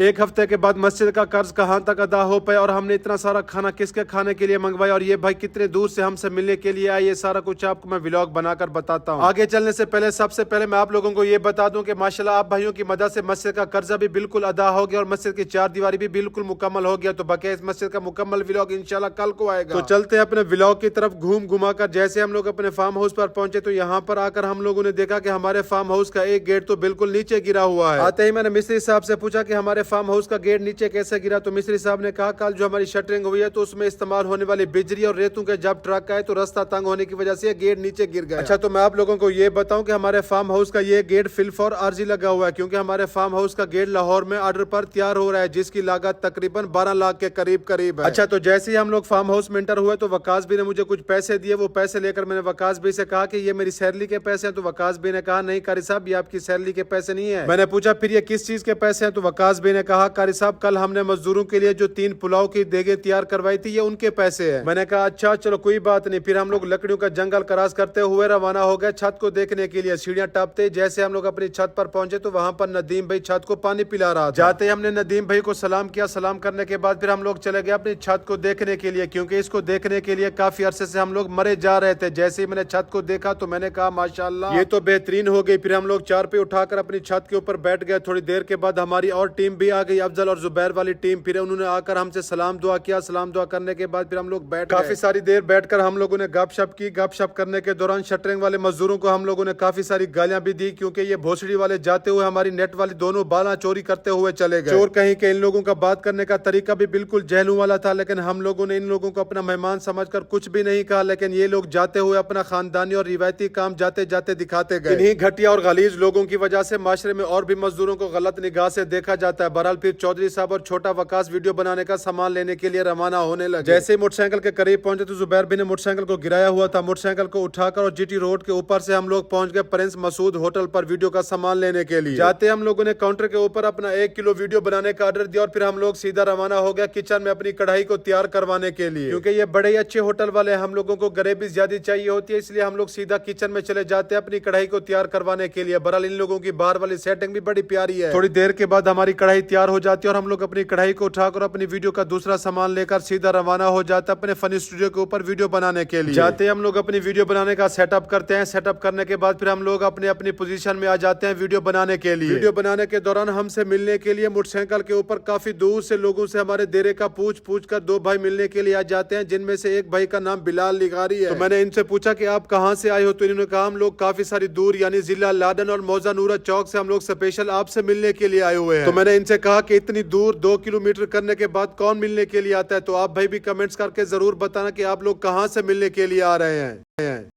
एक हफ्ते के बाद मस्जिद का कर्ज कहाँ तक अदा हो पाया और हमने इतना सारा खाना किसके खाने के लिए मंगवाया और ये भाई कितने दूर से हमसे मिलने के लिए आए, ये सारा कुछ आपको मैं व्लॉग बनाकर बताता हूँ। आगे चलने से पहले सबसे पहले मैं आप लोगों को ये बता दूं कि माशाल्लाह आप भाइयों की मदद से मस्जिद का कर्जा भी बिल्कुल अदा हो गया और मस्जिद की चार दीवारी भी बिल्कुल मुकम्मल हो गया। तो बकाया इस मस्जिद का मुकम्मल व्लॉग इंशाल्लाह कल को आएगा। तो चलते हैं अपने व्लॉग की तरफ घूमा कर। जैसे हम लोग अपने फार्म हाउस पर पहुंचे तो यहाँ पर आकर हम लोगों ने देखा कि हमारे फार्म हाउस का एक गेट तो बिल्कुल नीचे गिरा हुआ है। आते ही मैंने मिस्त्री साहब से पूछा कि हमारे फार्म हाउस का गेट नीचे कैसे गिरा। तो मिस्त्री साहब ने कहा कल जो हमारी शटरिंग हुई है तो उसमें इस्तेमाल होने वाली बिजली और रेतों के जब ट्रक आए तो रास्ता तंग होने की वजह से गेट नीचे गिर गया। अच्छा, तो मैं आप लोगों को ये बताऊं कि हमारे फार्म हाउस का ये गेट फिल फॉर आरजी लगा हुआ है क्योंकि हमारे फार्म हाउस का गेट लाहौर में ऑर्डर पर तैयार हो रहा है जिसकी लागत तकरीबन 12 लाख के करीब है। अच्छा, तो जैसे ही हम लोग फार्म हाउस में एंटर हुए तो वकास भी ने मुझे कुछ पैसे दिए। वो पैसे लेकर मैंने वकास भी से कहा कि ये मेरी सैलरी के पैसे हैं। तो वकास भी ने कहा नहीं कारी साहब, ये आपकी सैलरी के पैसे नहीं है। मैंने पूछा फिर ये किस चीज के पैसे हैं। तो वकास भी ने कहा कारी साहब कल हमने मजदूरों के लिए जो 3 पुलाव की देगे तैयार करवाई थी ये उनके पैसे है। मैंने कहा अच्छा चलो कोई बात नहीं। फिर हम लोग लकड़ियों का जंगल क्रॉस करते हुए रवाना हो गए छत को देखने के लिए। सीढ़ियां टपते जैसे हम लोग अपनी छत पर पहुंचे तो वहां पर नदीम भाई छत को पानी पिला रहा था। जाते हमने नदीम भाई को सलाम किया। सलाम करने के बाद फिर हम लोग चले गए अपनी छत को देखने के लिए क्योंकि इसको देखने के लिए काफी अरसे से हम लोग मरे जा रहे थे। जैसे ही मैंने छत को देखा तो मैंने कहा माशाल्लाह ये तो बेहतरीन हो गई। फिर हम लोग चार पे उठाकर अपनी छत के ऊपर बैठ गए। थोड़ी देर के बाद हमारी और टीम भी आ गई, अफजल और जुबैर वाली टीम। फिर उन्होंने आकर हमसे सलाम दुआ किया। सलाम दुआ करने के बाद फिर हम लोग बैठ काफी सारी देर बैठकर हम लोगों ने गपशप की। गपशप करने के दौरान शटरिंग वाले मजदूरों को हम लोगों ने काफी सारी गालियां भी दी क्योंकि ये भोसड़ी वाले जाते हुए हमारी नेट वाली दोनों बाला चोरी करते हुए चले गए। चोर कहीं के इन लोगों का बात करने का तरीका भी बिल्कुल जहलू वाला था, लेकिन हम लोगों ने इन लोगों को अपना मेहमान समझकर कुछ भी नहीं कहा। लेकिन ये लोग जाते हुए अपना खानदानी और रिवायती काम जाते जाते दिखाते गए। इन्हीं घटिया और गलीज लोगों की वजह से माशरे में और भी मजदूरों को गलत निगाह से देखा जाता है। बहरहाल फिर चौधरी साहब और छोटा वकास वीडियो बनाने का सामान लेने के लिए रवाना होने लगे। जैसे ही मोटरसाइकिल के करीब पहुंचे तो जुबैर भी ने मोटरसाइकिल को गिराया हुआ था। मोटरसाइकिल को उठाकर और जीटी रोड के ऊपर से हम लोग पहुंच गए प्रिंस मसूद होटल पर वीडियो का सामान लेने के लिए। जाते हम लोगों ने काउंटर के ऊपर अपना 1 किलो वीडियो बनाने का ऑर्डर दिया और फिर हम लोग सीधा रवाना हो गया किचन में अपनी कढ़ाई को तैयार करवाने के लिए क्योंकि ये बड़े ही अच्छे होटल वाले हम लोगों को गरेबी ज्यादा चाहिए होती है, इसलिए हम लोग सीधा किचन में चले जाते हैं अपनी कढ़ाई को तैयार करवाने के लिए। बहरहाल इन लोगों की बाहर वाली सेटिंग भी बड़ी प्यारी है। थोड़ी देर के बाद हमारी कढ़ाई तैयार हो जाती है और हम लोग अपनी कढ़ाई को उठाकर अपनी वीडियो का दूसरा सामान लेकर सीधा रवाना हो जाता है अपने फनी स्टूडियो के ऊपर वीडियो बनाने के लिए। जाते हम लोग अपनी वीडियो बनाने का सेटअप करते हैं। सेटअप करने के बाद फिर हम लोग अपने अपनी पोजीशन में आ जाते हैं वीडियो बनाने के लिए। वीडियो बनाने के दौरान हमसे मिलने के लिए मोटरसाइकिल के ऊपर काफी दूर से लोगों से हमारे डेरे का पूछ कर 2 भाई मिलने के लिए आ जाते हैं जिनमें से एक भाई का नाम बिलाल लिगारी है। तो मैंने इनसे पूछा कि आप कहाँ से आए हो। तो इन्होंने कहा हम लोग काफी सारी दूर यानी जिला लाडन और मौजा नूरा चौक से हम लोग स्पेशल आपसे मिलने के लिए आए हुए हैं। तो मैंने इनसे कहा कि इतनी दूर 2 किलोमीटर करने के बाद कौन मिलने के लिए आता है। तो आप भाई भी कमेंट्स करके जरूर बताना कि आप लोग कहाँ से मिलने के लिए आ रहे हैं।